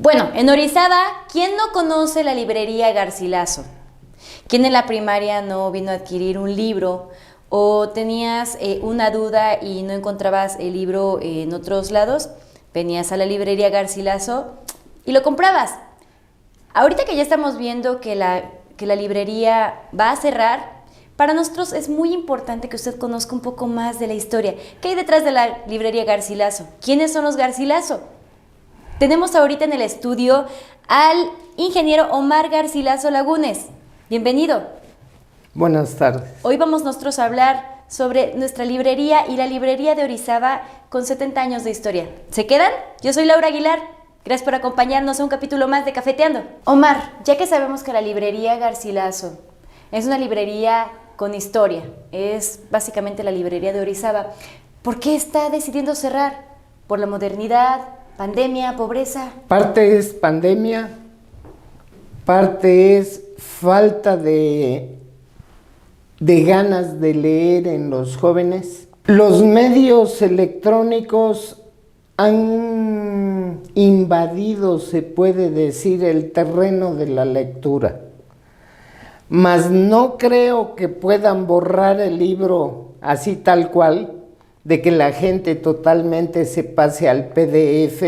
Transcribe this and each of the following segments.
Bueno, en Orizaba, ¿quién no conoce la librería Garcilaso? ¿Quién en la primaria no vino a adquirir un libro o tenías una duda y no encontrabas el libro en otros lados? Venías a la librería Garcilaso y lo comprabas. Ahorita que ya estamos viendo que la librería va a cerrar, para nosotros es muy importante que usted conozca un poco más de la historia. ¿Qué hay detrás de la librería Garcilaso? ¿Quiénes son los Garcilaso? Tenemos ahorita en el estudio al ingeniero Omar Garcilaso Lagunes. Bienvenido. Buenas tardes. Hoy vamos nosotros a hablar sobre nuestra librería y la librería de Orizaba con 70 años de historia. ¿Se quedan? Yo soy Laura Aguilar. Gracias por acompañarnos a un capítulo más de Cafeteando. Omar, ya que sabemos que la librería Garcilaso es una librería con historia, es básicamente la librería de Orizaba, ¿por qué está decidiendo cerrar? ¿Por la modernidad, pandemia, pobreza? Parte es pandemia, parte es falta de ganas de leer en los jóvenes. Los medios electrónicos han invadido, se puede decir, el terreno de la lectura. Mas no creo que puedan borrar el libro así tal cual, de que la gente totalmente se pase al PDF,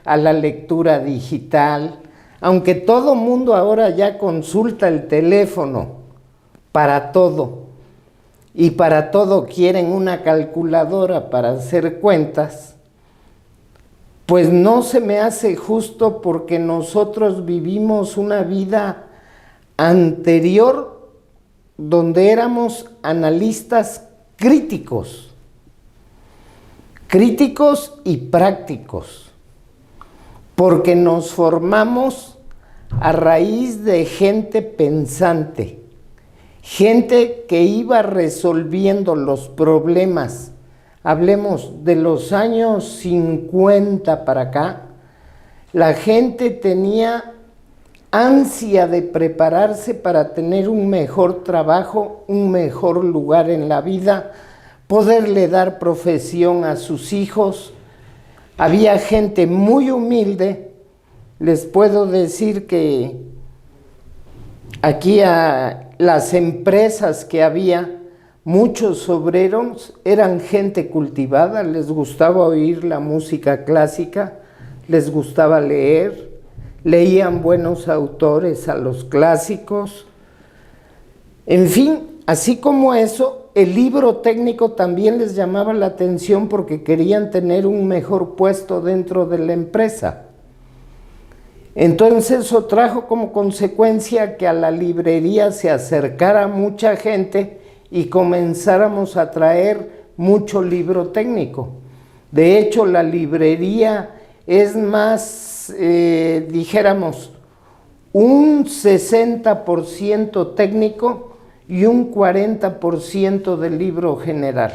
a la lectura digital, aunque todo mundo ahora ya consulta el teléfono para todo, y para todo quieren una calculadora para hacer cuentas, pues no se me hace justo porque nosotros vivimos una vida anterior donde éramos analistas críticos y prácticos, porque nos formamos a raíz de gente pensante, gente que iba resolviendo los problemas. Hablemos de los años 50 para acá, la gente tenía ansia de prepararse para tener un mejor trabajo, un mejor lugar en la vida, poderle dar profesión a sus hijos. Había gente muy humilde. Les puedo decir que aquí a las empresas que había, muchos obreros eran gente cultivada, les gustaba oír la música clásica, les gustaba leer, leían buenos autores a los clásicos. En fin, así como eso, el libro técnico también les llamaba la atención porque querían tener un mejor puesto dentro de la empresa. Entonces eso trajo como consecuencia que a la librería se acercara mucha gente y comenzáramos a traer mucho libro técnico. De hecho, la librería es más, dijéramos, un 60% técnico y un 40% del libro general.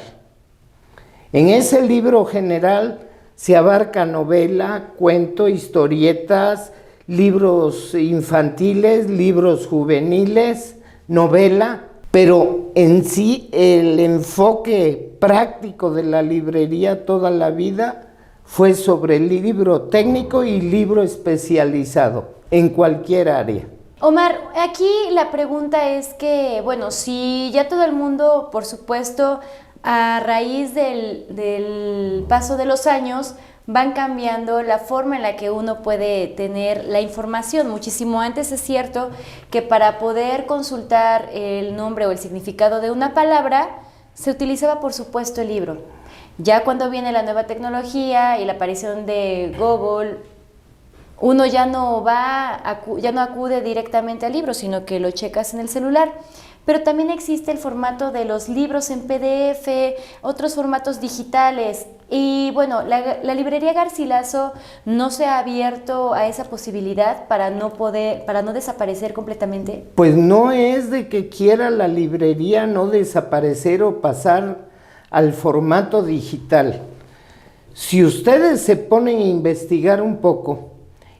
En ese libro general se abarca novela, cuento, historietas, libros infantiles, libros juveniles, novela, pero en sí el enfoque práctico de la librería toda la vida fue sobre el libro técnico y libro especializado en cualquier área. Omar, aquí la pregunta es que, bueno, si ya todo el mundo, por supuesto, a raíz del paso de los años, van cambiando la forma en la que uno puede tener la información. Muchísimo antes es cierto que para poder consultar el nombre o el significado de una palabra, se utilizaba, por supuesto, el libro. Ya cuando viene la nueva tecnología y la aparición de Google, uno ya no acude directamente al libro, sino que lo checas en el celular. Pero también existe el formato de los libros en PDF, otros formatos digitales. Y bueno, la librería Garcilaso no se ha abierto a esa posibilidad para no desaparecer completamente. Pues no es de que quiera la librería no desaparecer o pasar al formato digital. Si ustedes se ponen a investigar un poco,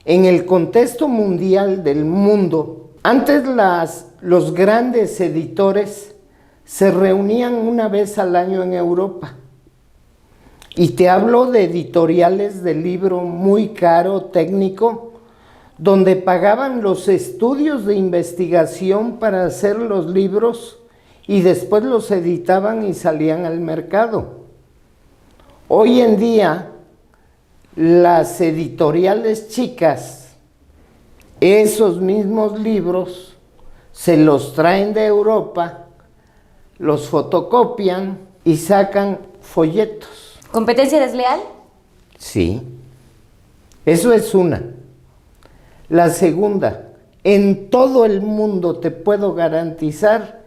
en el contexto mundial del mundo, antes los grandes editores se reunían una vez al año en Europa. Y te hablo de editoriales de libro muy caro, técnico, donde pagaban los estudios de investigación para hacer los libros y después los editaban y salían al mercado. Hoy en día, las editoriales chicas, esos mismos libros, se los traen de Europa, los fotocopian y sacan folletos. ¿Competencia desleal? Sí, eso es una. La segunda, en todo el mundo te puedo garantizar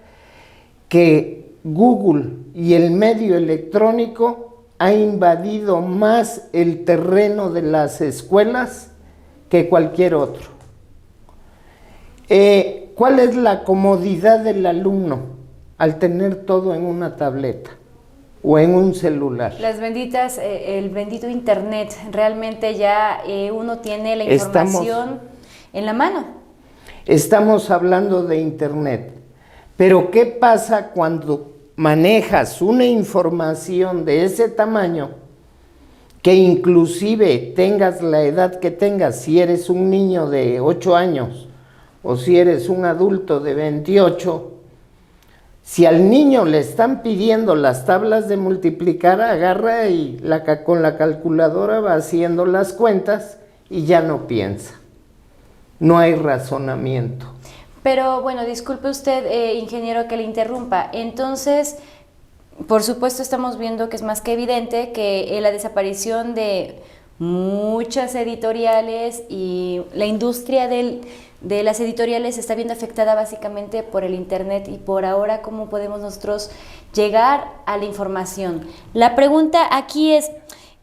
que Google y el medio electrónico ha invadido más el terreno de las escuelas que cualquier otro. ¿Cuál es la comodidad del alumno al tener todo en una tableta o en un celular? Las benditas, el bendito internet, realmente ya uno tiene la información en la mano. Estamos hablando de internet, pero ¿qué pasa cuando manejas una información de ese tamaño, que inclusive tengas la edad que tengas, si eres un niño de 8 años o si eres un adulto de 28, si al niño le están pidiendo las tablas de multiplicar, agarra y con la calculadora va haciendo las cuentas y ya no piensa. No hay razonamiento. Pero bueno, disculpe usted, ingeniero, que le interrumpa. Entonces, por supuesto estamos viendo que es más que evidente que la desaparición de muchas editoriales y la industria de las editoriales se está viendo afectada básicamente por el internet y por ahora cómo podemos nosotros llegar a la información. La pregunta aquí es,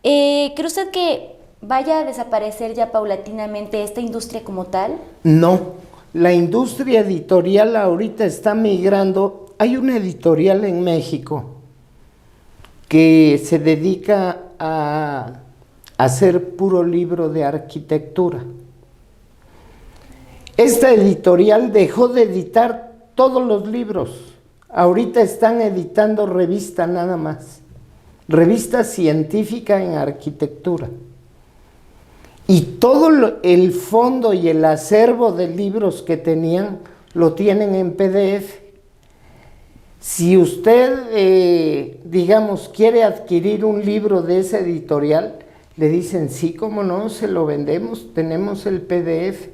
¿cree usted que vaya a desaparecer ya paulatinamente esta industria como tal? No. La industria editorial ahorita está migrando. Hay una editorial en México que se dedica a hacer puro libro de arquitectura. Esta editorial dejó de editar todos los libros. Ahorita están editando revista nada más. Revista científica en arquitectura. Y todo el fondo y el acervo de libros que tenían, lo tienen en PDF. Si usted, digamos, quiere adquirir un libro de esa editorial, le dicen, sí, cómo no, se lo vendemos, tenemos el PDF.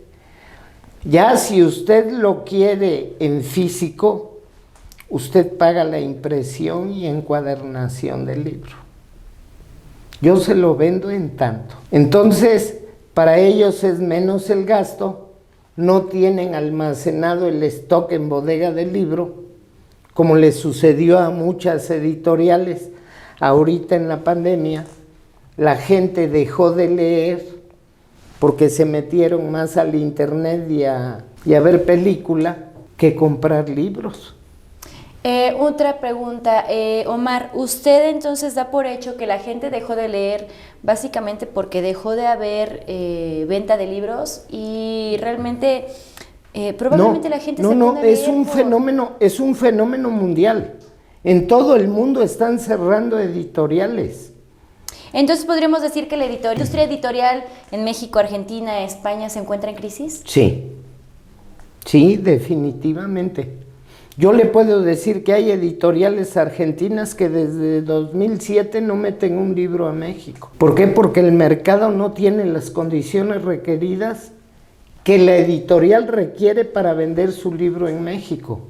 Ya si usted lo quiere en físico, usted paga la impresión y encuadernación del libro. Yo se lo vendo en tanto. Entonces, para ellos es menos el gasto, no tienen almacenado el stock en bodega del libro, como le sucedió a muchas editoriales. Ahorita en la pandemia, la gente dejó de leer porque se metieron más al internet y a ver película que comprar libros. Otra pregunta, Omar, ¿usted entonces da por hecho que la gente dejó de leer básicamente porque dejó de haber venta de libros y realmente probablemente la gente se pone a leer? Es un fenómeno mundial. En todo el mundo están cerrando editoriales. Entonces, ¿podríamos decir que la industria editorial en México, Argentina, España se encuentra en crisis? Sí, definitivamente. Yo le puedo decir que hay editoriales argentinas que desde 2007 no meten un libro a México. ¿Por qué? Porque el mercado no tiene las condiciones requeridas que la editorial requiere para vender su libro en México.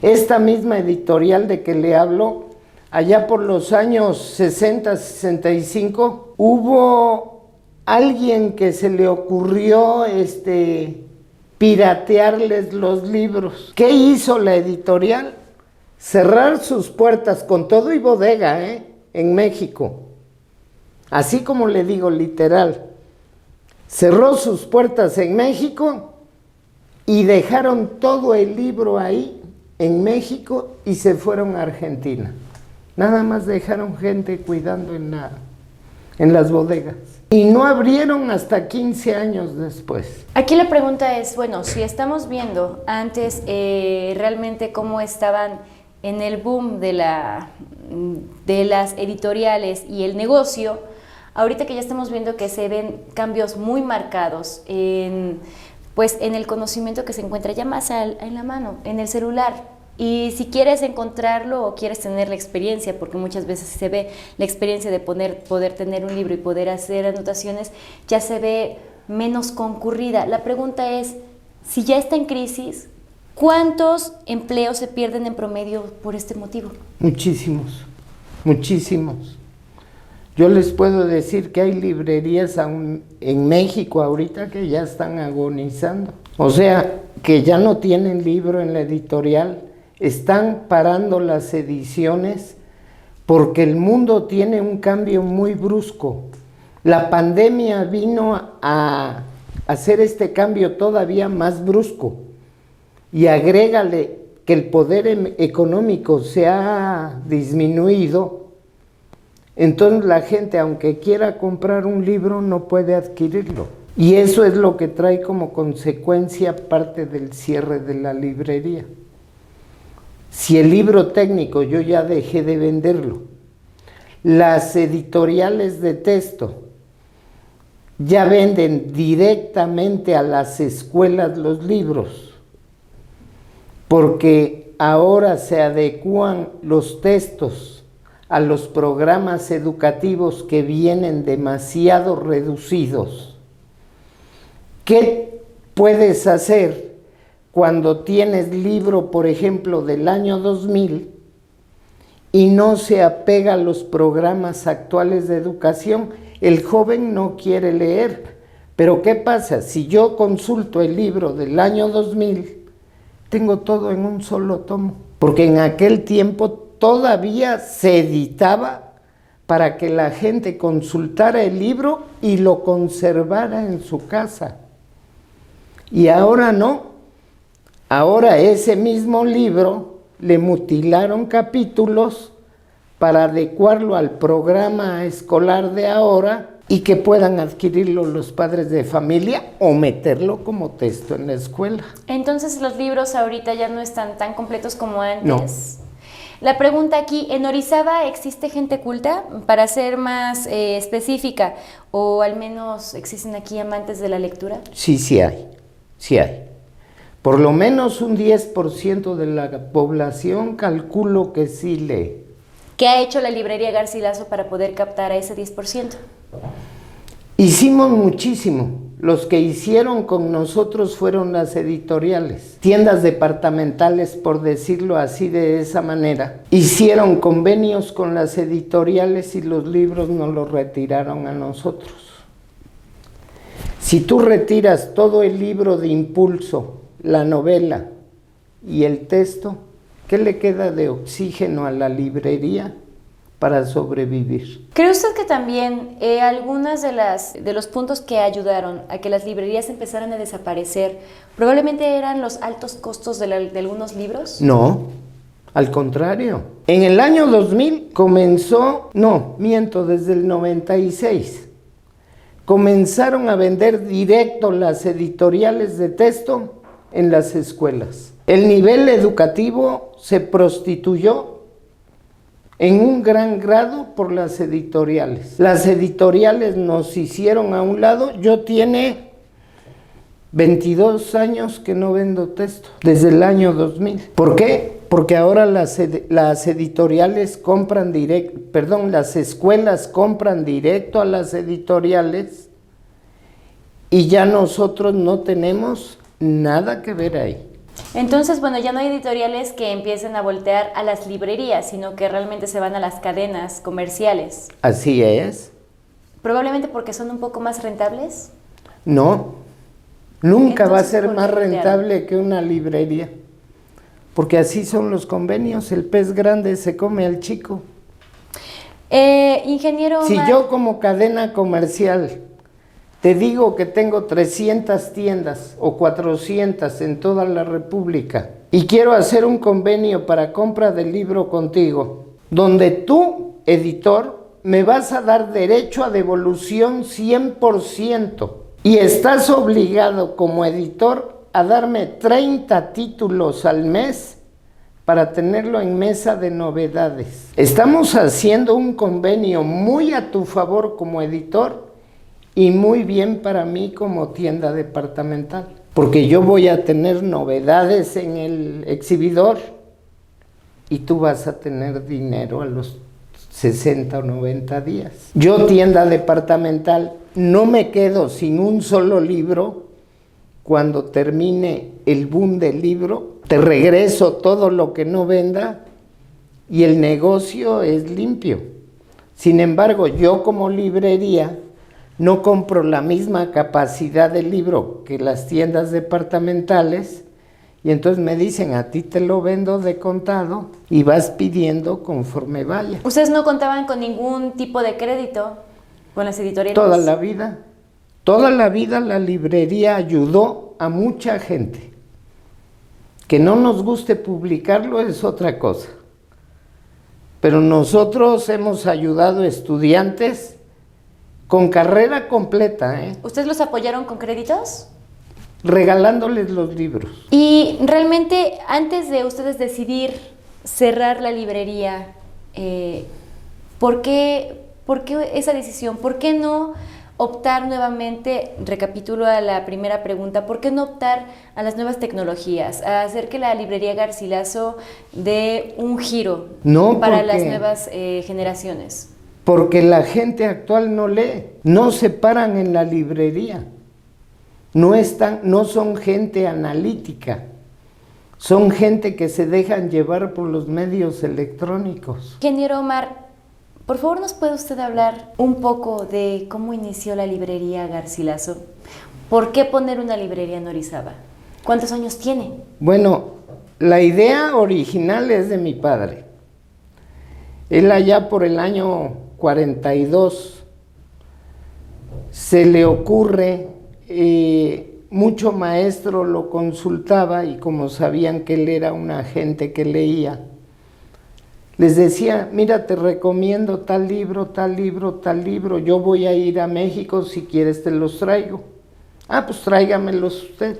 Esta misma editorial de que le hablo, allá por los años 60, 65, hubo alguien que se le ocurrió piratearles los libros. ¿Qué hizo la editorial? Cerrar sus puertas con todo y bodega, en México. Así como le digo, literal. Cerró sus puertas en México y dejaron todo el libro ahí en México y se fueron a Argentina. Nada más dejaron gente cuidando en las bodegas. Y no abrieron hasta 15 años después. Aquí la pregunta es, bueno, si estamos viendo antes realmente cómo estaban en el boom de las editoriales y el negocio, ahorita que ya estamos viendo que se ven cambios muy marcados en el conocimiento que se encuentra ya más en la mano, en el celular. Y si quieres encontrarlo o quieres tener la experiencia, porque muchas veces se ve la experiencia de poder tener un libro y poder hacer anotaciones, ya se ve menos concurrida. La pregunta es, si ya está en crisis, ¿cuántos empleos se pierden en promedio por este motivo? Muchísimos, muchísimos. Yo les puedo decir que hay librerías en México ahorita que ya están agonizando. O sea, que ya no tienen libro en la editorial, están parando las ediciones porque el mundo tiene un cambio muy brusco. La pandemia vino a hacer este cambio todavía más brusco y agrégale que el poder económico se ha disminuido, entonces la gente, aunque quiera comprar un libro, no puede adquirirlo. Y eso es lo que trae como consecuencia parte del cierre de la librería. Si el libro técnico yo ya dejé de venderlo, las editoriales de texto ya venden directamente a las escuelas los libros, porque ahora se adecúan los textos a los programas educativos que vienen demasiado reducidos. ¿Qué puedes hacer cuando tienes libro, por ejemplo, del año 2000 y no se apega a los programas actuales de educación? El joven no quiere leer, pero ¿qué pasa? Si yo consulto el libro del año 2000, tengo todo en un solo tomo, porque en aquel tiempo todavía se editaba para que la gente consultara el libro y lo conservara en su casa. Y ahora no. Ahora ese mismo libro le mutilaron capítulos para adecuarlo al programa escolar de ahora y que puedan adquirirlo los padres de familia o meterlo como texto en la escuela. Entonces los libros ahorita ya no están tan completos como antes. No. La pregunta aquí, ¿en Orizaba existe gente culta? Para ser más específica, o al menos existen aquí amantes de la lectura. Sí, sí hay. Por lo menos un 10% de la población calculo que sí lee. ¿Qué ha hecho la librería Garcilaso para poder captar a ese 10%? Hicimos muchísimo. Los que hicieron con nosotros fueron las editoriales, tiendas departamentales, por decirlo así, de esa manera. Hicieron convenios con las editoriales y los libros nos los retiraron a nosotros. Si tú retiras todo el libro de impulso, la novela y el texto, ¿qué le queda de oxígeno a la librería para sobrevivir? ¿Cree usted que también algunas de los puntos que ayudaron a que las librerías empezaran a desaparecer probablemente eran los altos costos de algunos libros? No, al contrario. En el año 2000 desde el 96, comenzaron a vender directo las editoriales de texto en las escuelas. El nivel educativo se prostituyó en un gran grado por las editoriales. Las editoriales nos hicieron a un lado. Yo tiene 22 años que no vendo texto, desde el año 2000. ¿Por qué? Porque ahora las editoriales compran las escuelas compran directo a las editoriales y ya nosotros no tenemos nada que ver ahí. Entonces, bueno, ya no hay editoriales que empiecen a voltear a las librerías, sino que realmente se van a las cadenas comerciales. Así es. Probablemente porque son un poco más rentables. No, nunca Entonces, va a ser más voltearon rentable que una librería, porque así son los convenios. El pez grande se come al chico. Ingeniero Si Omar, yo como cadena comercial te digo que tengo 300 tiendas o 400 en toda la República y quiero hacer un convenio para compra del libro contigo, donde tú, editor, me vas a dar derecho a devolución 100% y estás obligado como editor a darme 30 títulos al mes para tenerlo en mesa de novedades. Estamos haciendo un convenio muy a tu favor como editor y muy bien para mí como tienda departamental, porque yo voy a tener novedades en el exhibidor y tú vas a tener dinero a los 60 o 90 días. Yo, tienda departamental, no me quedo sin un solo libro. Cuando termine el boom del libro, te regreso todo lo que no venda y el negocio es limpio. Sin embargo, yo como librería no compro la misma capacidad de libro que las tiendas departamentales y entonces me dicen, a ti te lo vendo de contado y vas pidiendo conforme vaya. ¿Ustedes no contaban con ningún tipo de crédito con las editoriales? Toda la vida la librería ayudó a mucha gente. Que no nos guste publicarlo es otra cosa. Pero nosotros hemos ayudado a estudiantes con carrera completa, ¿Ustedes los apoyaron con créditos? Regalándoles los libros. Y realmente, antes de ustedes decidir cerrar la librería, ¿por qué esa decisión? ¿Por qué no optar nuevamente, recapitulo a la primera pregunta, ¿por qué no optar a las nuevas tecnologías, a hacer que la librería Garcilaso dé un giro para las nuevas generaciones? Porque la gente actual no lee, no se paran en la librería, no son gente analítica, son gente que se dejan llevar por los medios electrónicos. Ingeniero Omar, por favor, ¿nos puede usted hablar un poco de cómo inició la librería Garcilaso? ¿Por qué poner una librería en Orizaba? ¿Cuántos años tiene? Bueno, la idea original es de mi padre. Él allá por el año 42 se le ocurre, mucho maestro lo consultaba y como sabían que él era una gente que leía, les decía, mira, te recomiendo tal libro, tal libro, tal libro, yo voy a ir a México, si quieres te los traigo. Ah, pues tráigamelos usted.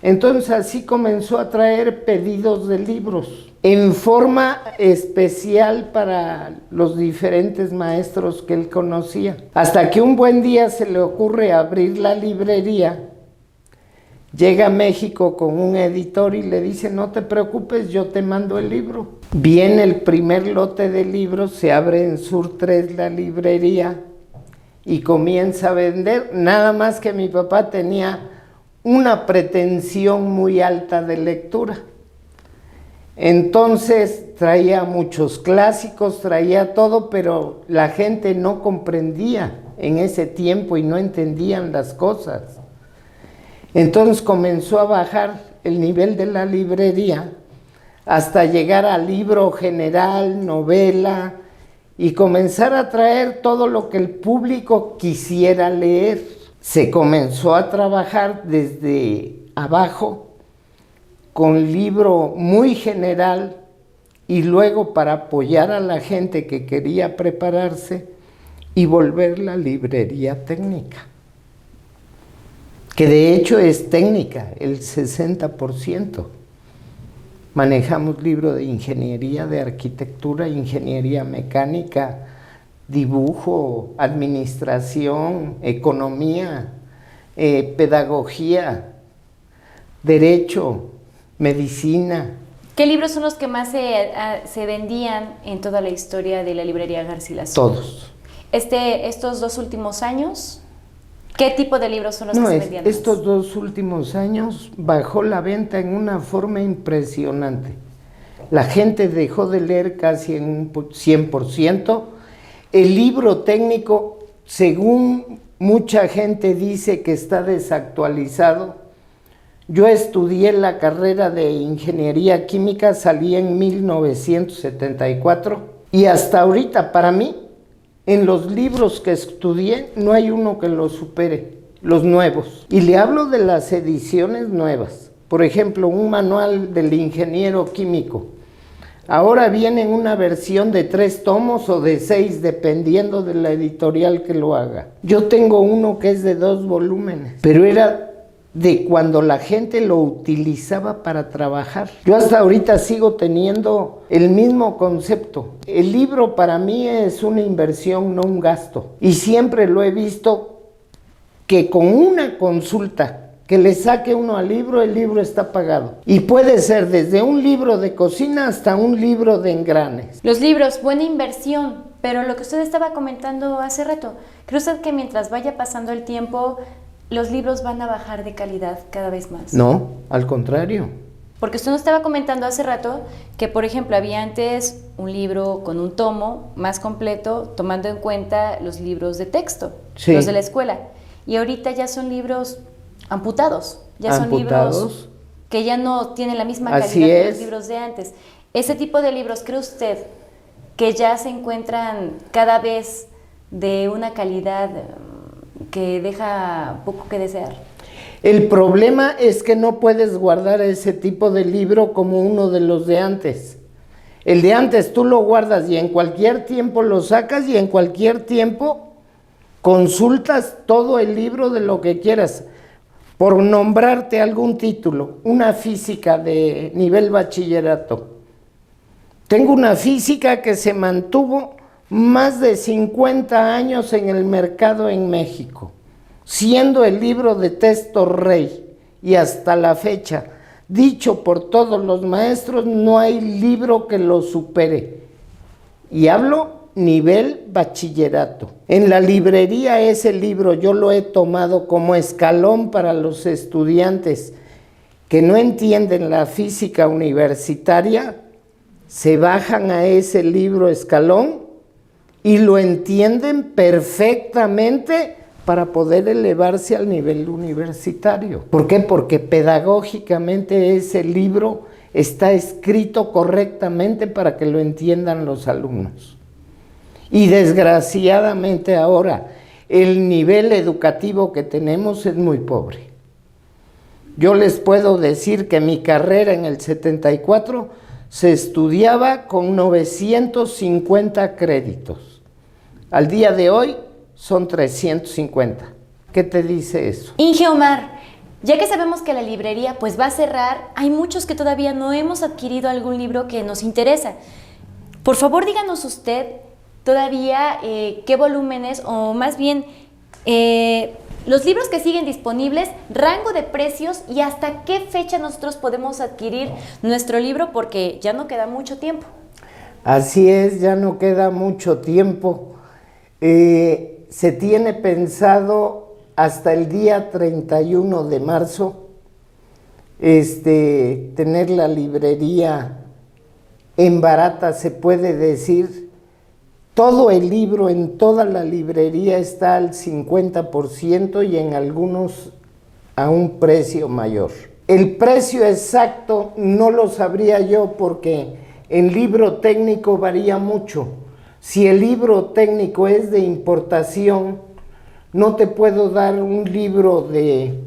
Entonces así comenzó a traer pedidos de libros, en forma especial para los diferentes maestros que él conocía. Hasta que un buen día se le ocurre abrir la librería. Llega a México con un editor y le dice, no te preocupes, yo te mando el libro. Viene el primer lote de libros, se abre en Sur 3 la librería y comienza a vender. Nada más que mi papá tenía una pretensión muy alta de lectura. Entonces traía muchos clásicos, traía todo, pero la gente no comprendía en ese tiempo y no entendían las cosas. Entonces comenzó a bajar el nivel de la librería hasta llegar al libro general, novela, y comenzar a traer todo lo que el público quisiera leer. Se comenzó a trabajar desde abajo con libro muy general y luego para apoyar a la gente que quería prepararse y volver la librería técnica. Que de hecho es técnica, el 60%. Manejamos libros de ingeniería, de arquitectura, ingeniería mecánica, dibujo, administración, economía, pedagogía, derecho, medicina. ¿Qué libros son los que más se vendían en toda la historia de la librería Garcilaso? Todos. ¿Estos 2 últimos años? ¿Qué tipo de libros son los que se vendían más? Estos 2 últimos años bajó la venta en una forma impresionante. La gente dejó de leer casi en un 100%. El libro técnico, según mucha gente dice que está desactualizado. Yo estudié la carrera de ingeniería química, salí en 1974 y hasta ahorita para mí, en los libros que estudié, no hay uno que lo supere, los nuevos. Y le hablo de las ediciones nuevas. Por ejemplo, un manual del ingeniero químico. Ahora viene en una versión de 3 tomos o de 6, dependiendo de la editorial que lo haga. Yo tengo uno que es de 2 volúmenes, pero era de cuando la gente lo utilizaba para trabajar. Yo hasta ahorita sigo teniendo el mismo concepto. El libro para mí es una inversión, no un gasto. Y siempre lo he visto que con una consulta que le saque uno al libro, el libro está pagado. Y puede ser desde un libro de cocina hasta un libro de engranes. Los libros, buena inversión, pero lo que usted estaba comentando hace rato, ¿cree usted que mientras vaya pasando el tiempo, los libros van a bajar de calidad cada vez más? No, al contrario. Porque usted nos estaba comentando hace rato que, por ejemplo, había antes un libro con un tomo más completo, tomando en cuenta los libros de texto, sí, los de la escuela. Y ahorita ya son libros amputados, ya son libros que ya no tienen la misma calidad que los libros de antes. Ese tipo de libros, ¿cree usted que ya se encuentran cada vez de una calidad que deja poco que desear? El problema es que no puedes guardar ese tipo de libro como uno de los de antes. El de antes tú lo guardas y en cualquier tiempo lo sacas y en cualquier tiempo consultas todo el libro de lo que quieras. Por nombrarte algún título, una física de nivel bachillerato. Tengo una física que se mantuvo más de 50 años en el mercado en México, siendo el libro de texto rey, y hasta la fecha, dicho por todos los maestros, no hay libro que lo supere. Y hablo nivel bachillerato. En la librería ese libro yo lo he tomado como escalón para los estudiantes que no entienden la física universitaria, se bajan a ese libro escalón y lo entienden perfectamente para poder elevarse al nivel universitario. ¿Por qué? Porque pedagógicamente ese libro está escrito correctamente para que lo entiendan los alumnos. Y desgraciadamente ahora el nivel educativo que tenemos es muy pobre. Yo les puedo decir que mi carrera en el 74 se estudiaba con 950 créditos. Al día de hoy son 350. ¿Qué te dice eso? Inge Omar, ya que sabemos que la librería pues va a cerrar, hay muchos que todavía no hemos adquirido algún libro que nos interesa. Por favor, díganos usted todavía qué volúmenes, o más bien los libros que siguen disponibles, rango de precios y hasta qué fecha nosotros podemos adquirir nuestro libro, porque ya no queda mucho tiempo. Así es, ya no queda mucho tiempo. Se tiene pensado hasta el día 31 de marzo tener la librería en barata, se puede decir. Todo el libro en toda la librería está al 50% y en algunos a un precio mayor. El precio exacto no lo sabría yo porque el libro técnico varía mucho. Si el libro técnico es de importación, no te puedo dar un libro de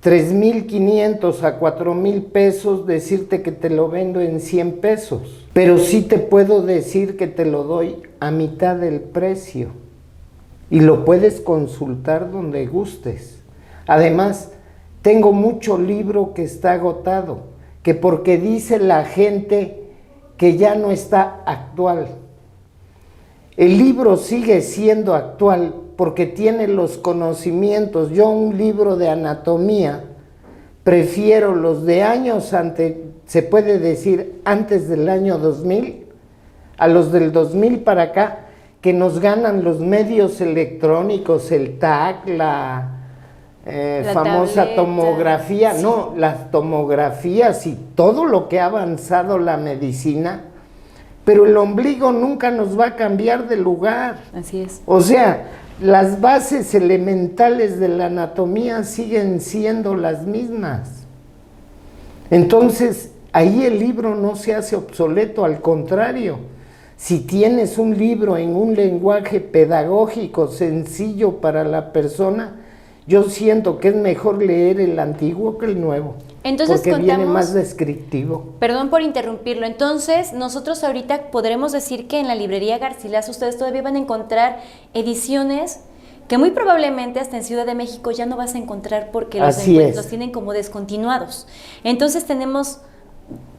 3,500 a 4,000 pesos, decirte que te lo vendo en 100 pesos. Pero sí te puedo decir que te lo doy a mitad del precio. Y lo puedes consultar donde gustes. Además, tengo mucho libro que está agotado, que porque dice la gente que ya no está actual. El libro sigue siendo actual porque tiene los conocimientos. Yo un libro de anatomía prefiero los de años antes, se puede decir antes del año 2000, a los del 2000 para acá, que nos ganan los medios electrónicos, el TAC, la famosa tableta, tomografía, sí. No, las tomografías y todo lo que ha avanzado la medicina, pero el ombligo nunca nos va a cambiar de lugar. Así es. O sea, las bases elementales de la anatomía siguen siendo las mismas. Entonces, ahí el libro no se hace obsoleto, al contrario. Si tienes un libro en un lenguaje pedagógico sencillo para la persona, yo siento que es mejor leer el antiguo que el nuevo. Entonces, porque viene más descriptivo. Perdón por interrumpirlo. Entonces, nosotros ahorita podremos decir que en la librería Garcilaso ustedes todavía van a encontrar ediciones que muy probablemente hasta en Ciudad de México ya no vas a encontrar porque los tienen como descontinuados. Entonces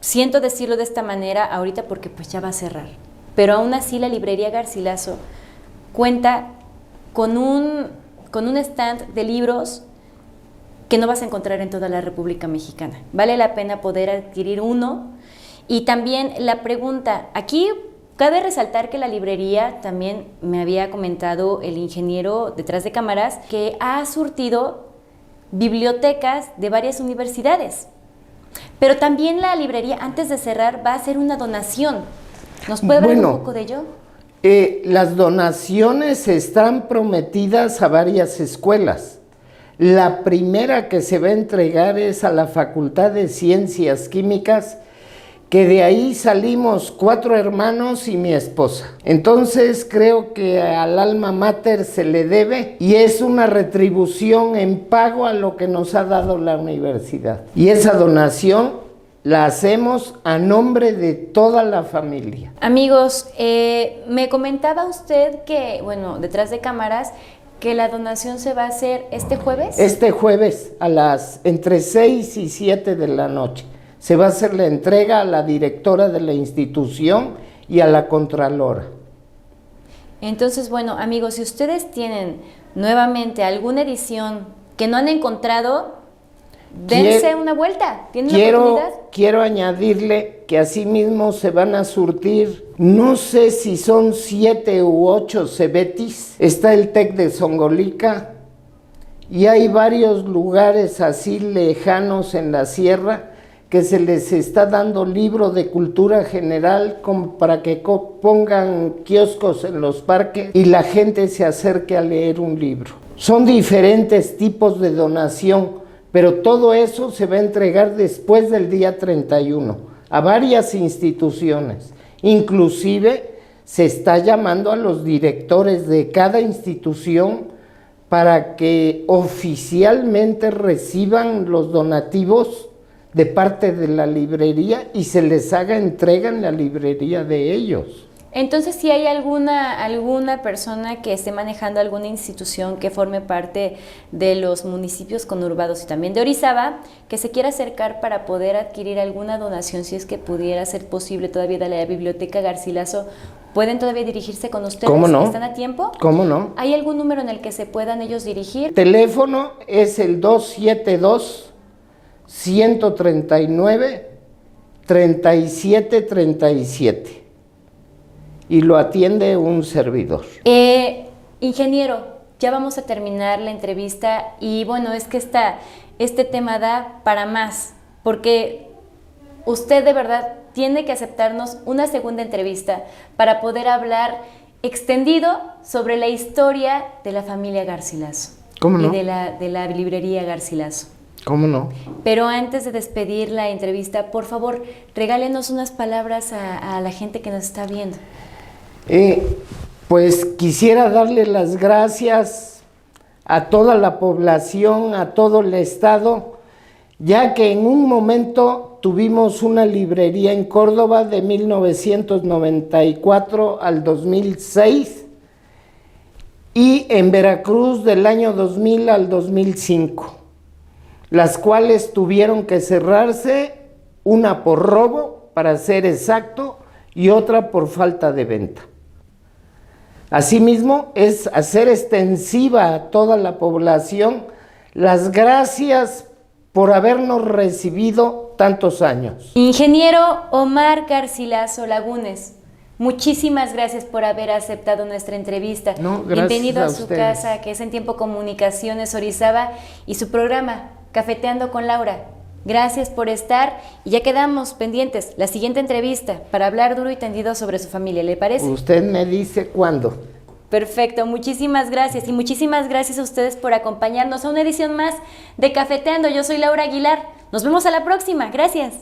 siento decirlo de esta manera ahorita porque pues ya va a cerrar, pero aún así la librería Garcilaso cuenta con un stand de libros que no vas a encontrar en toda la República Mexicana. Vale la pena poder adquirir uno. Y también la pregunta, aquí cabe resaltar que la librería, también me había comentado el ingeniero detrás de cámaras, que ha surtido bibliotecas de varias universidades. Pero también la librería, antes de cerrar, va a hacer una donación. ¿Nos puede hablar un poco de ello? Las donaciones están prometidas a varias escuelas. La primera que se va a entregar es a la Facultad de Ciencias Químicas, que de ahí salimos 4 hermanos y mi esposa. Entonces creo que al alma mater se le debe y es una retribución en pago a lo que nos ha dado la universidad. Y esa donación la hacemos a nombre de toda la familia. Amigos, me comentaba usted que, bueno, detrás de cámaras, que la donación se va a hacer este jueves. Este jueves entre 6 y 7 de la noche. Se va a hacer la entrega a la directora de la institución y a la contralora. Entonces, bueno, amigos, si ustedes tienen nuevamente alguna edición que no han encontrado, dense una vuelta. ¿Tienen la oportunidad? Quiero añadirle que asimismo se van a surtir, no sé si son 7 u 8 cebetis. Está el TEC de Zongolica y hay varios lugares así lejanos en la sierra que se les está dando libro de cultura general como para que pongan kioscos en los parques y la gente se acerque a leer un libro. Son diferentes tipos de donación, pero todo eso se va a entregar después del día 31 a varias instituciones. Inclusive se está llamando a los directores de cada institución para que oficialmente reciban los donativos de parte de la librería y se les haga entrega en la librería de ellos. Entonces, si hay alguna persona que esté manejando alguna institución que forme parte de los municipios conurbados y también de Orizaba, que se quiera acercar para poder adquirir alguna donación, si es que pudiera ser posible todavía de la Biblioteca Garcilaso, ¿pueden todavía dirigirse con ustedes? ¿Cómo no? ¿Están a tiempo? ¿Cómo no? ¿Hay algún número en el que se puedan ellos dirigir? El teléfono es el 272-139-3737 y lo atiende un servidor. Ingeniero, ya vamos a terminar la entrevista y bueno, es que este tema da para más, porque usted de verdad tiene que aceptarnos una segunda entrevista para poder hablar extendido sobre la historia de la familia Garcilaso. ¿Cómo no? Y de la librería Garcilaso. ¿Cómo no? Pero antes de despedir la entrevista, por favor, regálenos unas palabras a la gente que nos está viendo. Pues quisiera darle las gracias a toda la población, a todo el estado, ya que en un momento tuvimos una librería en Córdoba de 1994 al 2006 y en Veracruz del año 2000 al 2005, las cuales tuvieron que cerrarse, una por robo, para ser exacto, y otra por falta de venta. Asimismo, es hacer extensiva a toda la población las gracias por habernos recibido tantos años. Ingeniero Omar Garcilaso Lagunes, muchísimas gracias por haber aceptado nuestra entrevista. Bienvenido a su casa, que es En Tiempo Comunicaciones Orizaba, y su programa, Cafeteando con Laura. Gracias por estar y ya quedamos pendientes la siguiente entrevista para hablar duro y tendido sobre su familia, ¿le parece? Usted me dice cuándo. Perfecto, muchísimas gracias y muchísimas gracias a ustedes por acompañarnos a una edición más de Cafeteando. Yo soy Laura Aguilar, nos vemos a la próxima, gracias.